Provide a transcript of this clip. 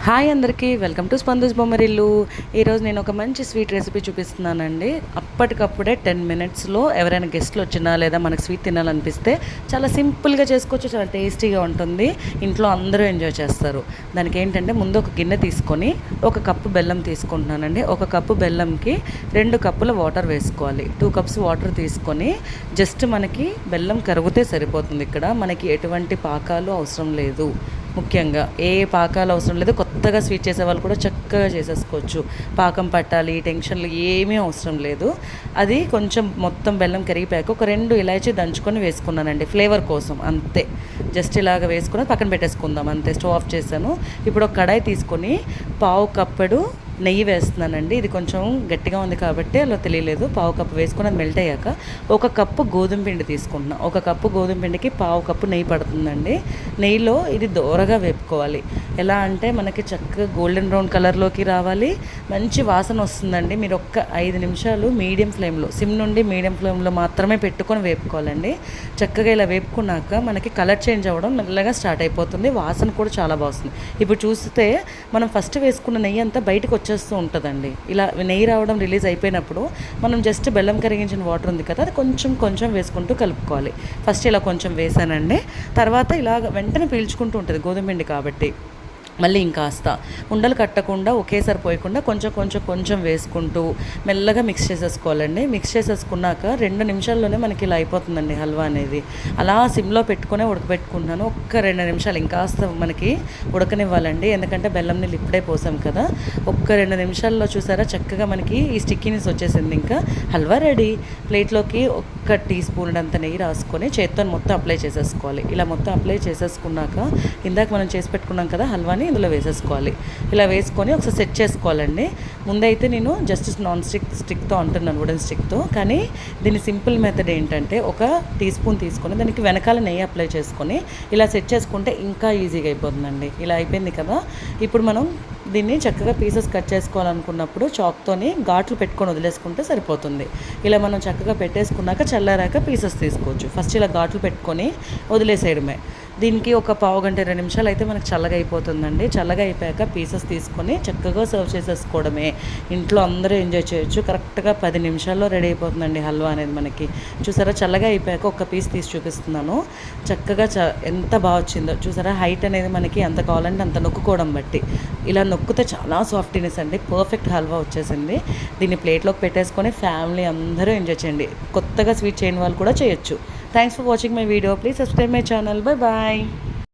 Hi అందరికీ welcome to స్పందూస్ Bommarillu. ఈరోజు నేను ఒక మంచి స్వీట్ రెసిపీ చూపిస్తున్నానండి. అప్పటికప్పుడే 10 మినిట్స్లో ఎవరైనా గెస్ట్లు వచ్చినా లేదా మనకు స్వీట్ తినాలనిపిస్తే చాలా సింపుల్గా చేసుకోవచ్చు, చాలా టేస్టీగా ఉంటుంది, ఇంట్లో అందరూ ఎంజాయ్ చేస్తారు. దానికి ఏంటంటే ముందు ఒక గిన్నె తీసుకొని 1 కప్పు బెల్లం తీసుకుంటున్నానండి. 1 కప్పు బెల్లంకి 2 కప్పుల వాటర్ వేసుకోవాలి. 2 కప్స్ వాటర్ తీసుకొని జస్ట్ మనకి బెల్లం కరిగితే సరిపోతుంది. ఇక్కడ మనకి ఎటువంటి పాకాలు అవసరం లేదు. ముఖ్యంగా ఏ పాకాలు అవసరం లేదు. కొత్తగా స్వీట్ చేసే వాళ్ళు కూడా చక్కగా చేసేసుకోవచ్చు. పాకం పట్టాలి, టెన్షన్లు ఏమీ అవసరం లేదు. అది కొంచెం మొత్తం బెల్లం కరిగిపోయాక ఒక 2 ఇలాచీ దంచుకొని వేసుకున్నానండి, ఫ్లేవర్ కోసం అంతే. జస్ట్ ఇలాగ వేసుకుని పక్కన పెట్టేసుకుందాం అంతే. స్టవ్ ఆఫ్ చేశాను. ఇప్పుడు ఒక కడాయి తీసుకొని 1/2 కప్పుడు నెయ్యి వేస్తున్నానండి. ఇది కొంచెం గట్టిగా ఉంది కాబట్టి అలా తెలియలేదు. 1/2 కప్పు వేసుకుని అది మెల్ట్ అయ్యాక 1 కప్పు గోధుమ పిండి తీసుకుంటున్నాను. 1 కప్పు గోధుమ పిండికి 1/2 కప్పు నెయ్యి పడుతుందండి. నెయ్యిలో ఇది దోరగా వేపుకోవాలి. ఎలా అంటే మనకి చక్కగా గోల్డెన్ బ్రౌన్ కలర్లోకి రావాలి, మంచి వాసన వస్తుందండి. మీరు ఒక్క 5 నిమిషాలు మీడియం ఫ్లేమ్లో, సిమ్ నుండి మీడియం ఫ్లేమ్లో మాత్రమే పెట్టుకొని వేపుకోవాలండి. చక్కగా ఇలా వేపుకున్నాక మనకి కలర్ చేంజ్ అవ్వడం మెల్లగా స్టార్ట్ అయిపోతుంది. వాసన కూడా చాలా బాగుంది. ఇప్పుడు చూస్తే మనం ఫస్ట్ వేసుకున్న నెయ్యి అంతా బయటకు వచ్చేస్తూ ఉంటుందండి. ఇలా నెయ్యి రావడం రిలీజ్ అయిపోయినప్పుడు మనం జస్ట్ బెల్లం కరిగించిన వాటర్ ఉంది కదా, అది కొంచెం కొంచెం వేసుకుంటూ కలుపుకోవాలి. ఫస్ట్ ఇలా కొంచెం వేసానండి. తర్వాత ఇలా వెంటనే పీల్చుకుంటూ ఉంటుంది గోధుమ పిండి కాబట్టి. మళ్ళీ ఇంకాస్త ఉండలు కట్టకుండా ఒకేసారి పోయకుండా కొంచెం కొంచెం కొంచెం వేసుకుంటూ మెల్లగా మిక్స్ చేసేసుకోవాలండి. మిక్స్ చేసేసుకున్నాక 2 నిమిషాల్లోనే మనకి ఇలా అయిపోతుందండి హల్వా అనేది. అలా సిమ్లో పెట్టుకునే ఉడకబెట్టుకుంటున్నాను. ఒక్క 2 నిమిషాలు ఇంకాస్త మనకి ఉడకనివ్వాలండి, ఎందుకంటే బెల్లం నీళ్ళు ఇప్పుడే పోసాం కదా. ఒక్క 2 నిమిషాల్లో చూసారా చక్కగా మనకి ఈ స్టిక్కీనెస్ వచ్చేసింది. ఇంకా హల్వా రెడీ. ప్లేట్లోకి 1 టీ స్పూన్ అంత నెయ్యి రాసుకొని చేత్తో మొత్తం అప్లై చేసేసుకోవాలి. ఇలా మొత్తం అప్లై చేసేసుకున్నాక ఇందాక మనం చేసి పెట్టుకున్నాం కదా హల్వాని ఇందులో వేసేసుకోవాలి. ఇలా వేసుకొని ఒకసారి సెట్ చేసుకోవాలండి. ముందైతే నేను జస్ట్ నాన్ స్టిక్తో అంటున్నాను, వుడెన్ స్టిక్తో. కానీ దీని సింపుల్ మెథడ్ ఏంటంటే 1 టీ స్పూన్ తీసుకొని దానికి వెనకాల నెయ్యి అప్లై చేసుకొని ఇలా సెట్ చేసుకుంటే ఇంకా ఈజీగా అయిపోతుందండి. ఇలా అయిపోయింది కదా. ఇప్పుడు మనం దీన్ని చక్కగా పీసెస్ కట్ చేసుకోవాలనుకున్నప్పుడు చాక్తోని ఘాట్లు పెట్టుకొని వదిలేసుకుంటే సరిపోతుంది. ఇలా మనం చక్కగా పెట్టేసుకున్నాక చల్లారాక పీసెస్ తీసుకోవచ్చు. ఫస్ట్ ఇలా ఘాట్లు పెట్టుకొని వదిలేసేయడమే. దీనికి ఒక పావు గంట 20 నిమిషాలు అయితే మనకు చల్లగా అయిపోతుందండి. చల్లగా అయిపోయాక పీసెస్ తీసుకొని చక్కగా సర్వ్ చేసేసుకోవడమే. ఇంట్లో అందరూ ఎంజాయ్ చేయొచ్చు. కరెక్ట్గా 10 నిమిషాల్లో రెడీ అయిపోతుందండి హల్వా అనేది మనకి. చూసారా చల్లగా అయిపోయాక ఒక పీస్ తీసి చూపిస్తున్నాను. చక్కగా ఎంత బాగా వచ్చిందో చూసారా. హైట్ అనేది మనకి ఎంత కావాలంటే అంత నొక్కుకోవడం బట్టి ఇలా నొక్కితే చాలా సాఫ్ట్నెస్ అండి. పర్ఫెక్ట్ హల్వా వచ్చేసింది. దీన్ని ప్లేట్లోకి పెట్టేసుకొని ఫ్యామిలీ అందరూ ఎంజాయ్ చేయండి. కొత్తగా స్వీట్ చేయని వాళ్ళు కూడా చేయొచ్చు. Thanks for watching my video. Please subscribe my channel. Bye bye.